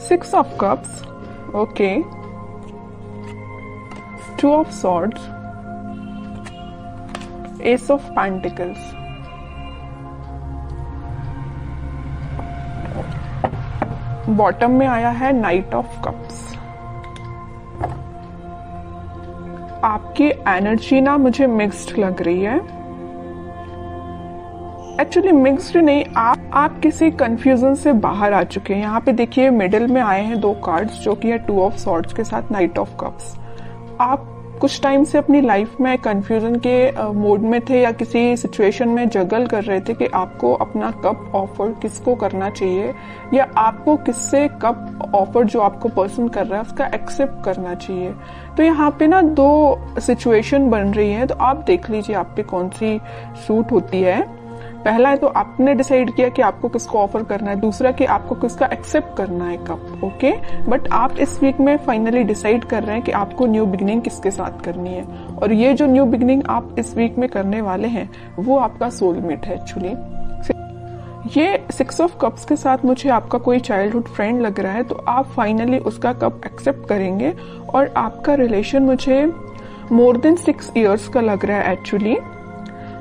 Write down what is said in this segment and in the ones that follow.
6 of cups, okay, 2 of swords, ace of pentacles, bottom में आया है नाइट ऑफ कप्स। आपकी एनर्जी ना मुझे मिक्स्ड लग रही है। एक्चुअली मिक्स्ड नहीं, आप किसी कंफ्यूजन से बाहर आ चुके हैं। यहाँ पे देखिए मिडिल में आए हैं 2 कार्ड्स जो कि है 2 ऑफ सॉर्ड्स के साथ नाइट ऑफ कप्स। आप कुछ टाइम से अपनी लाइफ में कंफ्यूजन के मोड में थे या किसी सिचुएशन में जगल कर रहे थे कि आपको अपना कप ऑफर किसको करना चाहिए या आपको किससे कप ऑफर जो आपको पर्सन कर रहा है उसका एक्सेप्ट करना चाहिए। तो यहाँ पे ना 2 सिचुएशन बन रही है, तो आप देख लीजिए आप पे कौन सी सूट होती है। पहला है तो आपने डिसाइड किया कि आपको किसको ऑफर करना है, दूसरा कि आपको किसका एक्सेप्ट करना है कप, ओके। बट आप इस वीक में फाइनली डिसाइड कर रहे हैं कि आपको न्यू बिगिनिंग किसके साथ करनी है, और ये जो न्यू बिगिनिंग आप इस वीक में करने वाले हैं वो आपका सोलमेट है। एक्चुअली ये 6 ऑफ कप्स के साथ मुझे आपका कोई चाइल्डहुड फ्रेंड लग रहा है, तो आप फाइनली उसका कप एक्सेप्ट करेंगे और आपका रिलेशन मुझे मोर देन 6 इयर्स का लग रहा है एक्चुअली।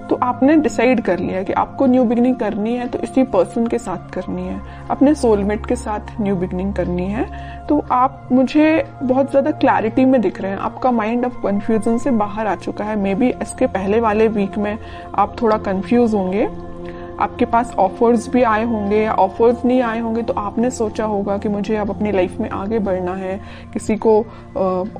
तो आपने डिसाइड कर लिया कि आपको न्यू बिगिनिंग करनी है तो इसी पर्सन के साथ करनी है, अपने सोलमेट के साथ न्यू बिगिनिंग करनी है। तो आप मुझे बहुत ज्यादा क्लैरिटी में दिख रहे हैं, आपका माइंड अब कंफ्यूजन से बाहर आ चुका है। मे बी इसके पहले वाले वीक में आप थोड़ा कंफ्यूज होंगे, आपके पास ऑफर्स भी आए होंगे या ऑफर्स नहीं आए होंगे, तो आपने सोचा होगा कि मुझे अब अपनी लाइफ में आगे बढ़ना है, किसी को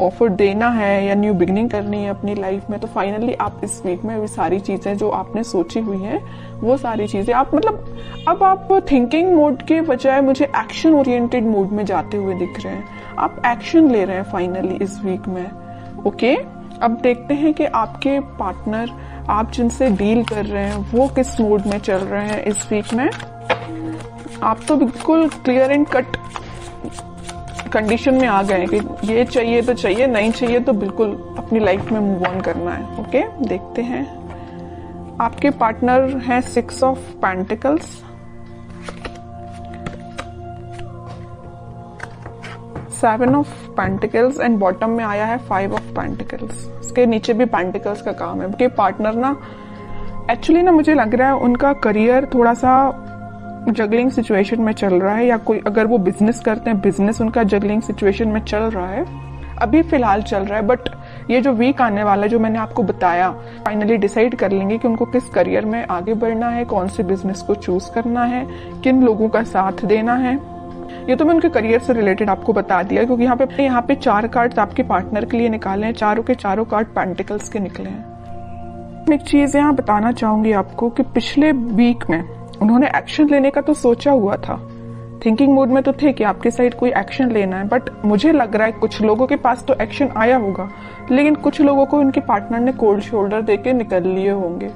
ऑफर देना है या न्यू बिगिनिंग करनी है अपनी लाइफ में। तो फाइनली आप इस वीक में वो सारी चीजें जो आपने सोची हुई हैं वो सारी चीजें आप मतलब अब आप थिंकिंग मोड के बजाय मुझे एक्शन ओरिएंटेड मोड में जाते हुए दिख रहे हैं। आप एक्शन ले रहे हैं फाइनली इस वीक में, ओके। अब देखते हैं कि आपके पार्टनर, आप जिनसे डील कर रहे हैं, वो किस मूड में चल रहे हैं इस वीक में। आप तो बिल्कुल क्लियर एंड कट कंडीशन में आ गए कि ये चाहिए तो चाहिए, नहीं चाहिए तो बिल्कुल अपनी लाइफ में मूव ऑन करना है, ओके। देखते हैं आपके पार्टनर हैं 6 of pentacles, 7 of pentacles and bottom में आया है 5 ऑफ पेंटिकल्स। इसके नीचे भी पेंटिकल्स का काम है। कि पार्टनर ना एक्चुअली ना मुझे लग रहा है उनका करियर थोड़ा सा जगलिंग सिचुएशन में चल रहा है, या कोई अगर वो बिजनेस करते हैं बिजनेस उनका जगलिंग सिचुएशन में चल रहा है, अभी फिलहाल चल रहा है। बट ये जो वीक आने वाला है जो मैंने आपको बताया, फाइनली डिसाइड कर लेंगे कि उनको किस करियर में आगे बढ़ना है, कौन से बिजनेस को चूज करना है, किन लोगों का साथ देना है। ये तो मैं उनके करियर से रिलेटेड आपको बता दिया, क्योंकि यहाँ पे 4 कार्ड्स आपके पार्टनर के लिए निकाले हैं, चारों के चारों कार्ड पेंटिकल्स के निकले हैं। एक चीज यहाँ बताना चाहूंगी आपको कि पिछले वीक में उन्होंने एक्शन लेने का तो सोचा हुआ था, थिंकिंग मोड में तो थे कि आपके साइड कोई एक्शन लेना है, बट मुझे लग रहा है कुछ लोगों के पास तो एक्शन आया होगा, लेकिन कुछ लोगों को उनके पार्टनर ने कोल्ड शोल्डर देके निकल लिए होंगे।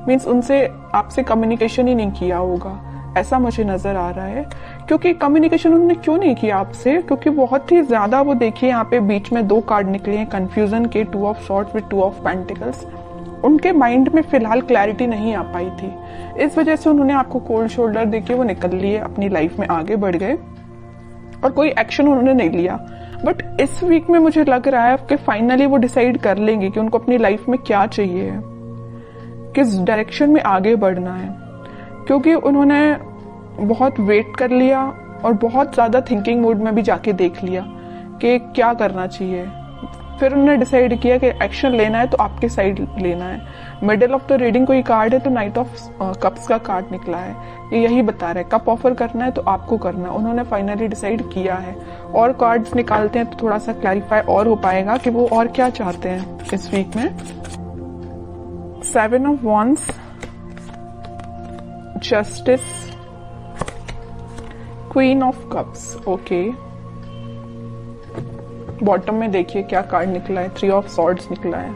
मीन्स उनसे आपसे कम्युनिकेशन ही नहीं किया होगा, ऐसा मुझे नजर आ रहा है। क्योंकि कम्युनिकेशन उन्होंने क्यों नहीं किया आपसे, क्योंकि बहुत ही ज्यादा वो देखिए यहाँ पे बीच में 2 कार्ड निकले हैं कंफ्यूजन के, 2 of swords with 2 of pentacles. उनके माइंड में फिलहाल क्लैरिटी नहीं आ पाई थी, इस वजह से उन्होंने आपको कोल्ड शोल्डर देके वो निकल लिए, अपनी लाइफ में आगे बढ़ गए और कोई एक्शन उन्होंने नहीं लिया। बट इस वीक में मुझे लग रहा है कि फाइनली वो डिसाइड कर लेंगे कि उनको अपनी लाइफ में क्या चाहिए, किस डायरेक्शन में आगे बढ़ना है। क्योंकि उन्होंने बहुत वेट कर लिया और बहुत ज्यादा थिंकिंग मोड में भी जाके देख लिया कि क्या करना चाहिए। फिर उन्होंने डिसाइड किया कि एक्शन लेना है तो आपके साइड लेना है। मिडिल ऑफ द रीडिंग कोई कार्ड है तो नाइट ऑफ कप्स का कार्ड निकला है, ये यही बता रहा है कप ऑफर करना है तो आपको करना है। उन्होंने फाइनली डिसाइड किया है। और कार्ड्स निकालते हैं तो थोड़ा सा क्लैरिफाई और हो पाएगा कि वो और क्या चाहते हैं इस वीक में। 7 of wands, justice, queen of cups, okay. Bottom में देखिए क्या कार्ड निकला है, 3 ऑफ सॉर्ड्स निकला है।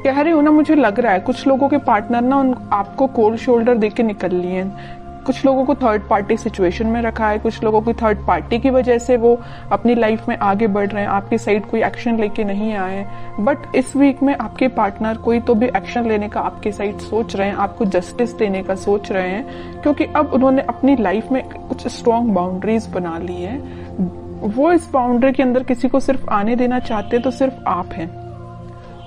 कह रही हूं ना, मुझे लग रहा है कुछ लोगों के पार्टनर ना आपको कोल्ड शोल्डर देके निकल लिए हैं कुछ लोगों को थर्ड पार्टी सिचुएशन में रखा है, कुछ लोगों की थर्ड पार्टी की वजह से वो अपनी लाइफ में आगे बढ़ रहे हैं, आपकी साइड कोई एक्शन लेके नहीं आए हैं। बट इस वीक में आपके पार्टनर कोई तो भी एक्शन लेने का आपके साइड सोच रहे हैं, आपको जस्टिस देने का सोच रहे हैं, क्योंकि अब उन्होंने अपनी लाइफ में कुछ स्ट्रॉन्ग बाउंड्रीज बना ली है। वो इस बाउंड्री के अंदर किसी को सिर्फ आने देना चाहते हैं तो सिर्फ आप हैं,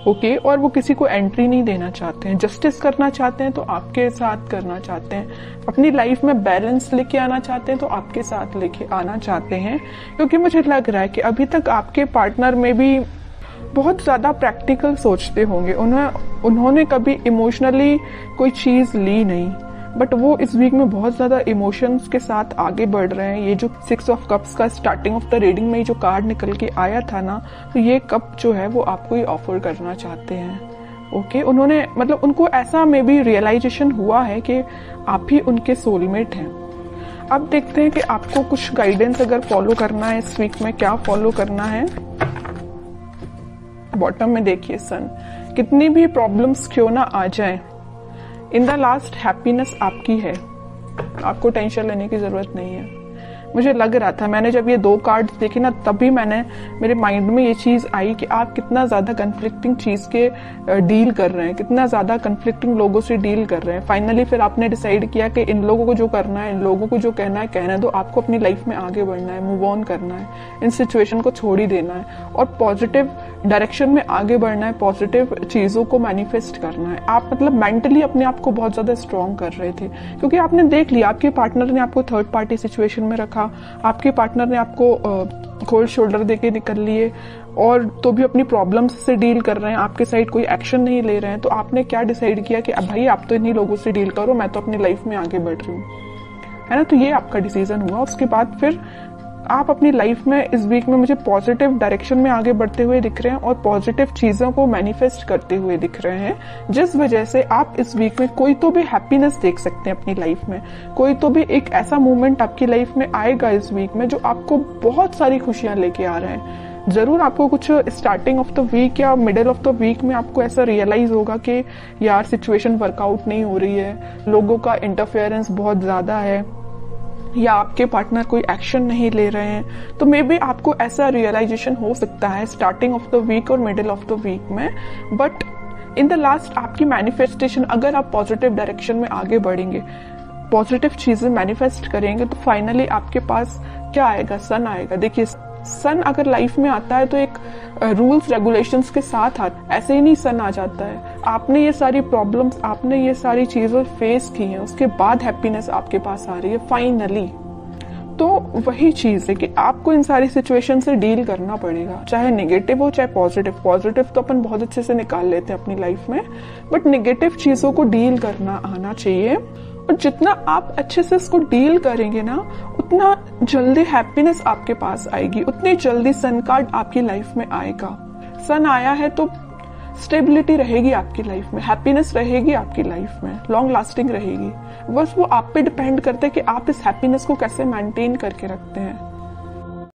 ओके। और वो किसी को एंट्री नहीं देना चाहते हैं। जस्टिस करना चाहते हैं तो आपके साथ करना चाहते हैं, अपनी लाइफ में बैलेंस लेके आना चाहते हैं तो आपके साथ लेके आना चाहते हैं। क्योंकि मुझे लग रहा है कि अभी तक आपके पार्टनर में भी बहुत ज्यादा प्रैक्टिकल सोचते होंगे, उन्होंने कभी इमोशनली कोई चीज ली नहीं, बट वो इस वीक में बहुत ज्यादा इमोशंस के साथ आगे बढ़ रहे हैं। ये जो 6 ऑफ कप्स का स्टार्टिंग ऑफ द रीडिंग में जो कार्ड निकल के आया था ना, तो ये कप जो है वो आपको ही ऑफर करना चाहते हैं, ओके। उन्होंने मतलब उनको ऐसा मे बी रियलाइजेशन हुआ है कि आप ही उनके सोलमेट हैं। अब देखते हैं कि आपको कुछ गाइडेंस अगर फॉलो करना है इस वीक में, क्या फॉलो करना है। बॉटम में देखिए सन, कितनी भी प्रॉब्लम्स क्यों ना आ जाए, इन द लास्ट हैप्पीनेस आपकी है, आपको टेंशन लेने की जरूरत नहीं है। मुझे लग रहा था, मैंने जब ये 2 कार्ड्स देखे ना, तभी मेरे माइंड में ये चीज आई कि आप कितना ज्यादा कन्फ्लिक्टिंग चीज के डील कर रहे हैं, कितना ज्यादा कन्फ्लिक्टिंग लोगों से डील कर रहे हैं। फाइनली फिर आपने डिसाइड किया कि इन लोगों को जो करना है, इन लोगों को जो कहना है कहना है, तो आपको अपनी लाइफ में आगे बढ़ना है, मूव ऑन करना है, इन सिचुएशन को छोड़ ही देना है और पॉजिटिव डायरेक्शन में आगे बढ़ना है, पॉजिटिव चीजों को मैनिफेस्ट करना है। आप मतलब मेंटली अपने आप को बहुत ज्यादा स्ट्रॉन्ग कर रहे थे, क्योंकि आपने देख लिया आपके पार्टनर ने आपको थर्ड पार्टी सिचुएशन में रखा, आपके पार्टनर ने आपको कोल्ड शोल्डर देके निकल लिए और तो भी अपनी प्रॉब्लम्स से डील कर रहे हैं, आपके साइड कोई एक्शन नहीं ले रहे हैं। तो आपने क्या डिसाइड किया कि अब भाई आप तो इन्हीं लोगों से डील करो, मैं तो अपनी लाइफ में आगे बढ़ रही हूँ, है ना। तो ये आपका डिसीजन हुआ। उसके बाद फिर आप अपनी लाइफ में इस वीक में मुझे पॉजिटिव डायरेक्शन में आगे बढ़ते हुए दिख रहे हैं और पॉजिटिव चीजों को मैनिफेस्ट करते हुए दिख रहे हैं, जिस वजह से आप इस वीक में कोई तो भी हैप्पीनेस देख सकते हैं अपनी लाइफ में। कोई तो भी एक ऐसा मोमेंट आपकी लाइफ में आएगा इस वीक में जो आपको बहुत सारी खुशियां लेके आ रहे हैं। जरूर आपको कुछ स्टार्टिंग ऑफ द वीक या मिडिल ऑफ द वीक में आपको ऐसा रियलाइज होगा कि यार सिचुएशन वर्कआउट नहीं हो रही है, लोगों का इंटरफेरेंस बहुत ज्यादा है, या आपके पार्टनर कोई एक्शन नहीं ले रहे हैं। तो मे बी आपको ऐसा रियलाइजेशन हो सकता है स्टार्टिंग ऑफ द वीक और मिडिल ऑफ द वीक में। बट इन द लास्ट आपकी मैनिफेस्टेशन, अगर आप पॉजिटिव डायरेक्शन में आगे बढ़ेंगे, पॉजिटिव चीजें मैनिफेस्ट करेंगे, तो फाइनली आपके पास क्या आएगा, सन आएगा। देखिए सन अगर लाइफ में आता है तो एक रूल्स रेगुलेशंस के साथ आता है, ऐसे ही नहीं सन आ जाता है। आपने ये सारी प्रॉब्लम्स, आपने ये सारी चीजें फेस की हैं, उसके बाद हैप्पीनेस आपके पास आ रही है फाइनली। तो वही चीज है कि आपको इन सारी सिचुएशन से डील करना पड़ेगा, चाहे नेगेटिव हो चाहे पॉजिटिव। पॉजिटिव तो अपन बहुत अच्छे से निकाल लेते हैं अपनी लाइफ में, बट नेगेटिव चीजों को डील करना आना चाहिए। और जितना आप अच्छे से इसको डील करेंगे ना, उतना जल्दी हैप्पीनेस आपके पास आएगी, उतनी जल्दी सन कार्ड आपकी लाइफ में आएगा। सन आया है तो स्टेबिलिटी रहेगी आपकी लाइफ में, हैप्पीनेस रहेगी आपकी लाइफ में, लॉन्ग लास्टिंग रहेगी। बस वो आप पे डिपेंड करता है कि आप इस हैप्पीनेस को कैसे मेंटेन करके रखते हैं।